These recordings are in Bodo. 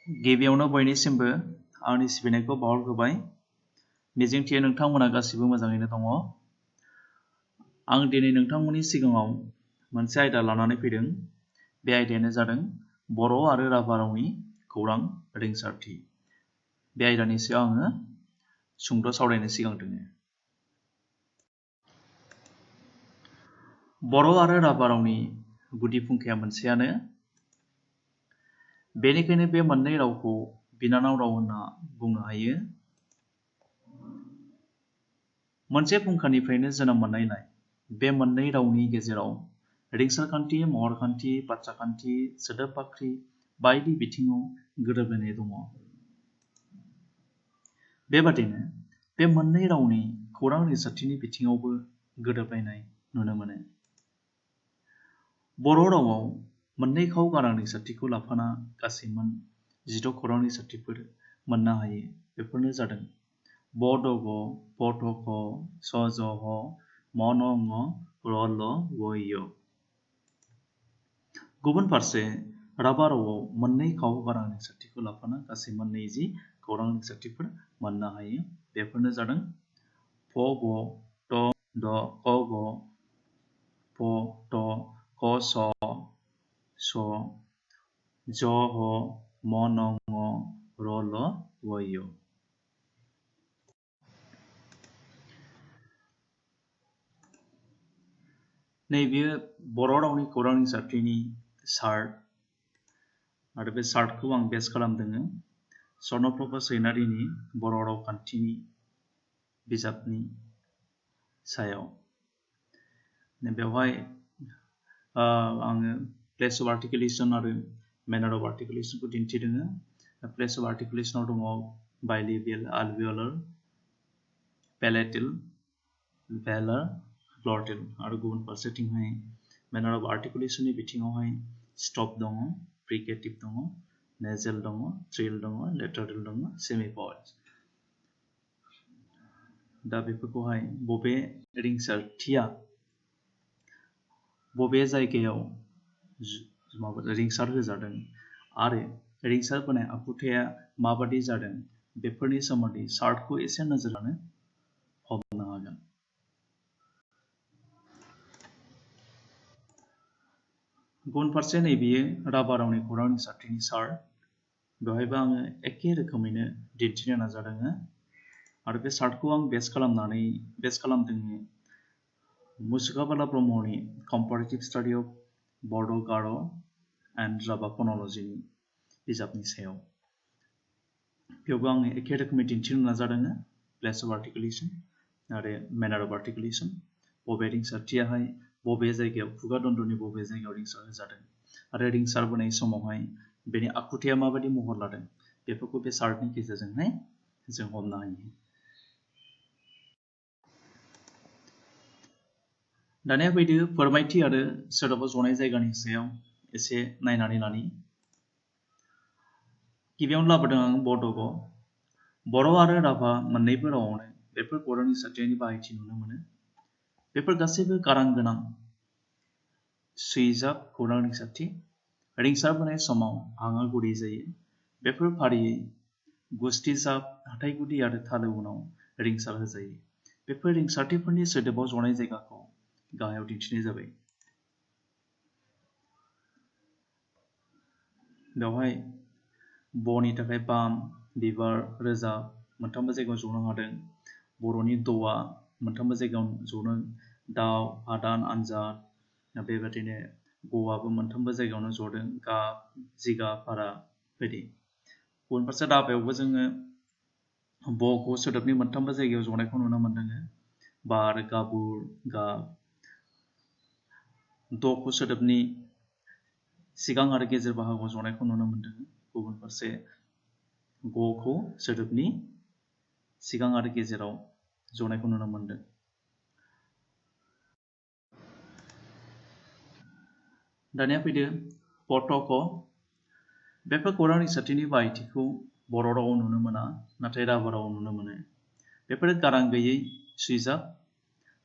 गिबियावनो बयनिसिमबो आंनि सिबिनायखौ बावहरग्रोबाय। मिजिंथियो नोंथांमोना गासिबो मोजाङैनो दङ। आं दिनै नोंथांमोननि सिगाङाव मोनसे आयदा लानानै फैदों। बे आयदायानो जादों बर' आरो राभा रावनि खौरां रिंसारथि। बे आयदानि सायाव आङो सुंद' सावरायनो सिगांदों। बर' आरो राभा रावनि गुदि फुंखाया मोनसेयानो। बेनिखायनो बे मोननै रावखौ बिनानाव राव होनना बुंनो हायो। मोनसे फुंखानिफ्रायनो जोनोम मोननायलाय बे मोननै रावनि गेजेराव रिंसारखान्थि, महरखान्थि, बाथ्राखान्थि, सोदोब बाख्रि बायदि बिथिङाव गोरोबलायनाय दङ। बेबादिनो बे मोननै रावनि खौरां रिंसारथिनि बिथिङावबो गोरोबलायनाय नुनो मोनो। बर' रावआव मोननै खाव गारां रिंसारथिखौ लाफाना गासै मोन 16 खौरां रिंसारथिफोर मोननो हायो। बेफोरनो जादों ब द ग, प थ ख, स ज ह, म न ङ, र ल व य। गुबुन फारसे राभा रावआव मोननै खाव गारां रिंसारथिखौ लाफाना गासै मोन 20 खौरां रिंसारथिफोर मोननो हायो। बेफोरनो जादों फ ब, ट द, क ग, प ट, ख स, स, ज ह, म न ङ, र ल व य। नैबेयो बर' रावनि खौरां रिंसारथिनि चार्ट आरो बे चार्टखौ आं बेस खालामदों स्वर्णप्रभा सैनारिनि बर' रावखान्थिनि बिजाबनि सायाव। बेवहाय आङो प्लेस अफ आर्टिकुलेसन आरो मेनार अफ आर्टिकुलेसनखौ दिन्थिदों। प्लेस अफ आर्टिकुलेसनाव दङ बाइलिबियल, आलवियोलार, पेलेटिल, भेलार, ग्लटिल आरो गुबुन फारसेथिंहाय मेनार अफ आर्टिकुलेसननि बिथिङावहाय स्टप दङ, फ्रिकेटिभ दङ, नेजेल दङ, ट्रिल दङ, लेटारेल दङ, सेमिभवेल्स। दा बेफोरखौहाय बबे रिंसारथिया बबे जायगायाव रिंसार होजादों आरो रिंसार बोनाय आखुथाया माबादि जादों बेफोरनि सोमोन्दै चार्टखौ एसे नोजोर होनो हमनो हागोन। गुबुन फारसे नैबेयो राभा रावनि खौरां रिंसारथिनि चार्ट। बेवहायबो आङो एखे रोखोमैनो दिन्थिनो नाजादों आरो बे चार्टखौ आं बेस खालामदों मुसुखा बाला ब्रह्मनि कम्पारेटिभ स्टाडि अफ बड', गार' एन्ड राभा फन'लजिनि बिजाबनि सायाव। बेयावबो आङो एखे रोखोमै दिन्थिनो नाजादों प्लेस अफ आर्टिकुलेसन आरो मेनार अफ आर्टिकुलेसन। बबे रिंसारथियाहाय बबे जायगायाव खुगा दन्दरनि बबे जायगायाव रिंसार होजादों आरो रिंसार बोनाय समावहाय बेनि आखुथाया माबायदि महर लादों बेफोरखौ बे चार्टनि गेजेरजोंहाय जों हमनो हायो। दानिया फैदो फोरमायथि आरो सोदोबाव जनाय जायगानि सायाव एसे नायनानै लानि। गिबियावनो लाबोदों आं बड'ग। बर' आरो राभा मोननैबो रावआवनो बेफोर खौरां रिंसारथिनि बाहायथि नुनो मोनो। बेफोर गासैबो गारां गोनां सुयजाब खौरां रिंसारथि। रिंसार बोनाय समाव हांआ गुरै जायो। बेफोर फारियै गुस्थिजाब, हाथाइ गुदि आरो थालो उनाव रिंसार होजायो। बेफोर रिंसारथिफोरनि सोदोबाव जनाय जायगाखौ गाहायाव दिन्थिनाय जाबाय। बेवहाय बनि थाखाय बाम, बिबार, रोजाब मोनथामबो जायगायाव जनो हादों। बर'नि द'आ मोनथामबो जायगायाव जनो, दाउ, हादान, आनजाद। बेबादिनो ग'आबो मोनथामबो जायगायावनो जदों, गाब, जिगाब, भारा बायदि। गुबुन फारसे राभायावबो जोङो ब'खौ सोदोबनि मोनथामबो जायगायाव जनायखौ नुनो मोनदों। बार, गाबुर, गाब। द'खौ सोदोबनि सिगां आरो गेजेर बाहागोआव जनायखौ नुनो मोनदों। गुबुन फारसे ग'खौ सोदोबनि सिगां आरो गेजेराव जनायखौ नुनो मोनदों। दानिया फैदो पट'क। बेफोर खौरां रिंसारथिनि बाहायथिखौ बर' रावआव नुनो मोना, नाथाय राभा रावआव नुनो मोनो। बेफोर गारां गैयै सुयजाब।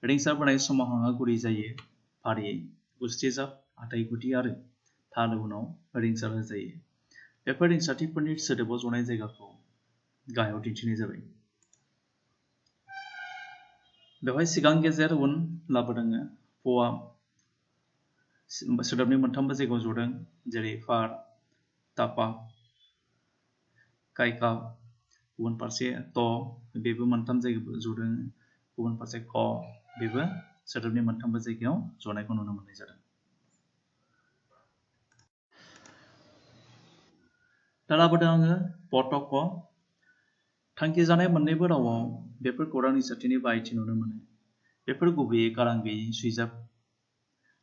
रिंसार बोनाय समाव हांआ गुरै जायो। फारियै गुस्थिजाब, हाथाइ गुदि आरो थालो उनाव रिंसार होजायो। बेफोर रिंसारथिफोरनि सोदोबाव जनाय जायगाखौ गाहायाव दिन्थिनाय जाबाय। बेवहाय सिगां गेजेर उन लाबोदों फआ सोदोबनि मोनथामबो जायगायाव जदों, जेरै फार, तापा, कायका। गुबुन फारसे त बेबो मोनथाम जायगायाव जदों, गुबुन फारसे क बेबो सोदोबनि मोनथामबो जायगायाव जनायखौ नुनो मोननाय जादों। दा लाबोदों आङो पटक। थांखिजानाय मोन्नैबो रावाव बेफोर खौरां रिंसारथिनि बाहायथि नुनो मोनो। बेफोर गुबैयै गारां गैयै सुइजाब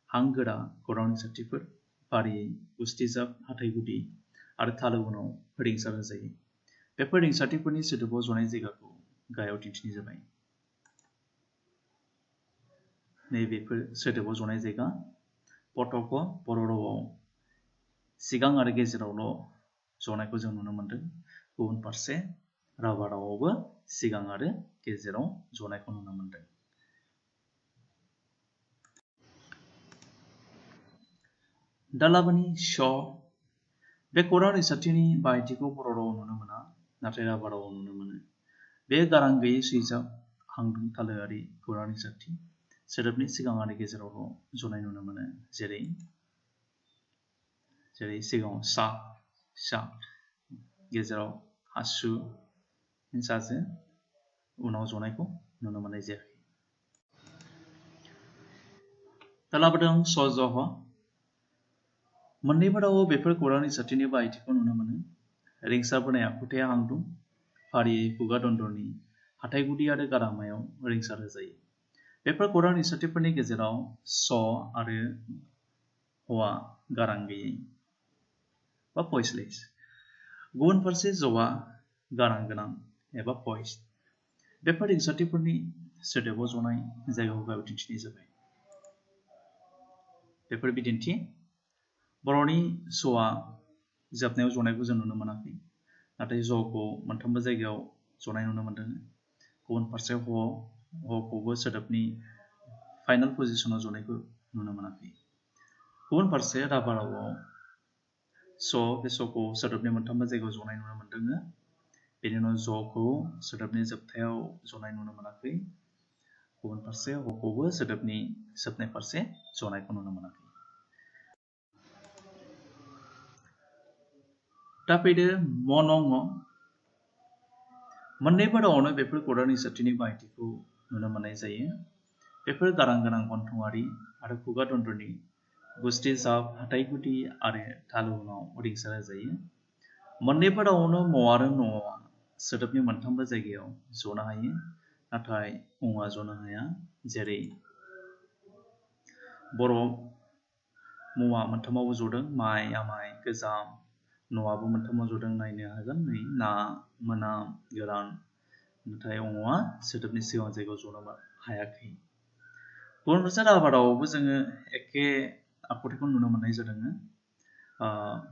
हां गोरा खौरां रिंसारथिफोर, फारियै गुस्थिजाब हाथाइ गुदि आरो थालो उनाव रिंसार होजायो। बेफोर रिंसारथिफोरनि सोदोबाव जनाय जायगाखौ गाहायाव दिन्थिनाय जाबाय। नैबेफोर सोदोबाव जनाय जायगा पटक बर' रावाव सिगां आरो गेजेरावल' जनायखौ जों नुनो मोनदों। गुबुन फारसे राभा रावावबो सिगां आरो गेजेराव जनायखौ नुनो मोनदों। दा लाबोनि श। बे खौरां रिंसारथिनि बाहायथिखौ बर' रावाव नुनो मोना, नाथाय राभा रावाव नुनो मोनो। बे गारां गैयै सुइजाब हांदों थालोआरि खौरां रिंसारथि सोदोबनि सिगां आरो गेजेरावल' जनाय नुनो मोनो। जेरै सिगाङाव सा, गेजेराव हासु, जाजो, उनाव जनायखौ नुनो मोननाय जायाखै। दा लाबोदों सजह। मोन्नैबो रावाव बेफोर खौरां रिंसारथिनि बाहायथिखौ नुनो मोनो। रिंसारबोनाय आखुथाया हांदों, फारियै खुगा दन्दरनि हाथाइ गुदि आरो गारामायाव रिंसार होजायो। बेफोर खौरां रिंसारथिफोरनि गेजेराव स आरो हआ गारां गैयै बा भइसलेस। गुबुन फारसे जआ गारां गोनां एबा भइस्ड। बेफोर रिंसारथिफोरनि सोदोबाव जनाय जायगाखौ गाहायाव दिन्थिनाय जाबाय। बेफोर बिदिन्थि बर'नि सआ जोबनायाव जनायखौ जों नुनो मोनाखै, नाथाय जखौ मोनथामबो जायगायाव जनाय नुनो मोनदों। गुबुन फारसे हखौबो सोदोबनि फाइनाल पजिशनाव जनायखौ नुनो मोनाखै। गुबुन फारसे राभा रावाव बे सखौ सोदोबनि मोनथामबो जायगायाव जनाय नुनो मोनदों। बेनि उनाव जखौ सोदोबनि जोबथायाव जनाय नुनो मोनाखै। गुबुन फारसे हखौबो सोदोबनि जोबनाय फारसे जनायखौ नुनो मोनाखै। दा फैदो मनङ। मोन्नैबो रावावनो बेफोर खौरां रिंसारथिनि बाहायथिखौ नुनो मोननाय जायो। बेफोर गारां गोनां गन्थंआरि आरो खुगा दन्दरनि गुस्थिजाब हाथाइ गुदि आरो थालो उनाव रिंसार होजायो। मोन्नैबो रावावनो म आरो नआ सोदोबनि मोनथामबो जायगायाव जनो हायो, नाथाय ङआ जनो हाया। जेरै बर' मआ मोनथामावबो जदों, माइ, आमाइ, गोजाम। नआबो मोनथामाव जदों, नायनो हागोन, नै, ना, मोनाम, गोरान। नाथाय ङआ सोदोबनि सिगां जायगायाव जनो हायाखै। गुबुन फारसे राभा रावावबो जोङो एखे आखुथायखौ नुनो मोननाय जादों।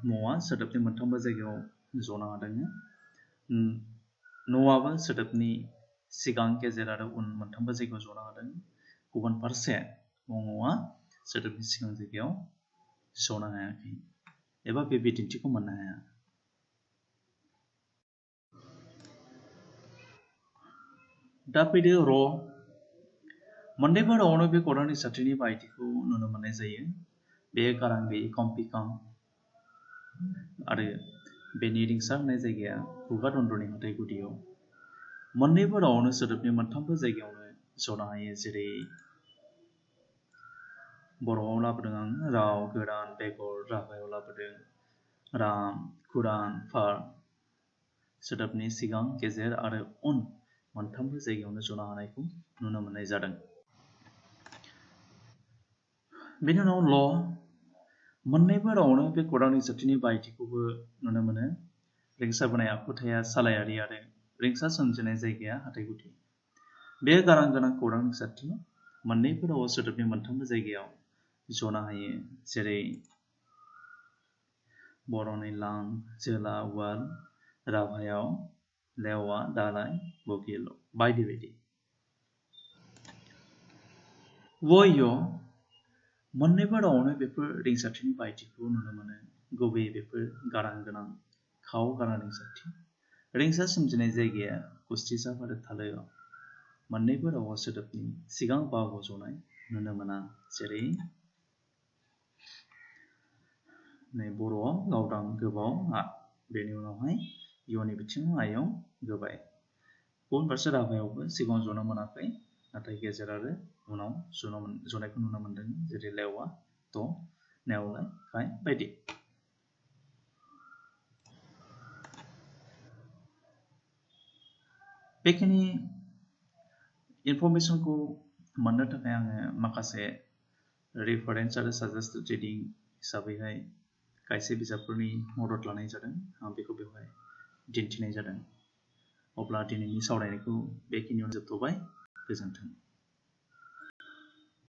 मआ सोदोबनि मोनथामबो जायगायाव जनो हादों। नआबो सोदोबनि सिगां, गेजेर आरो उन मोनथामबो जायगायाव जनो हादों। गुबुन फारसे ङआ सोदोबनि सिगां जायगायाव जनो हायाखै एबा बे बिदिन्थिखौ मोननो हाया। दा फैदो र। मोन्नैबो रावावनो बे खौरां रिंसारथिनि बाहायथिखौ नुनो मोननाय जायो। बे गारां गैयै कम्पिकां आरो बेनि रिंसार होनाय जायगाया खुगा दन्दरनि हाथाइ गुदियाव। मोन्नैबो रावावनो सोदोबनि मोनथामबो जायगायावनो जनो हायो। जेरै बर'आव लाबोदों आं राव, गोरान, बेगर। राभायाव लाबोदों राम, कुरान, फार। सोदोबनि सिगां, गेजेर आरो उन मोनथामबो जायगायावनो जनो हानायखौ नुनो मोननाय जादों। बेनि उनाव ल। मोन्नैबो रावावनो बे खौरां रिंसारथिनि बाहायथिखौबो नुनो मोनो। रिंसारबोनाय आखुथाया सालायारि आरो रिंसार सोमजिनाय जायगाया हाथाइ गुदि। बे गारां गोनां खौरां रिंसारथि मोन्नैबो रावाव सोदोबनि मोनथामबो जायगायाव जनो हायो। जेरै बर'नि लां, जोला, उवाल। राभायाव लेवा, दालाइ, बगिल बायदि बायदि। य। मोन्नैबो रावावनो बेफोर रिंसारथिनि बाहायथिखौ नुनो मोनो। गुबैयै बेफोर गारां गोनां खाव गारा रिंसारथि रिंसार सोमजिनाय जायगाया गुस्थिसाब आरो थालोआव मोननैबो रावा सोदोबनि सिगां बाहागोआव जनाय नुनो मोना जेरै नै बर'आव गावदां गोबाव आ बेनि उनावहाय इयुननि बिथिङाव आयं गोबाय गुबुन फारसे राभायावबो सिगाङाव जनो मोनाखै नाथाय गेजेर आरो उनाव जनायखौ नुनो मोनदों जेरै लेवा थ नेवलाय खाय बायदि बेखिनि इनफरमेशनखौ मोननो थाखाय आङो माखासे रेफारेन्स आरो साजेस्टेड रिडिं हिसाबैहाय खायसे बिजाबफोरनि मदद लानाय जादों आं बेखौ बेवहाय दिन्थिनाय जादों अब्ला दिनैनि सावरायनायखौ बेखिनियावनो जोबथ'बाय गोजोन्थों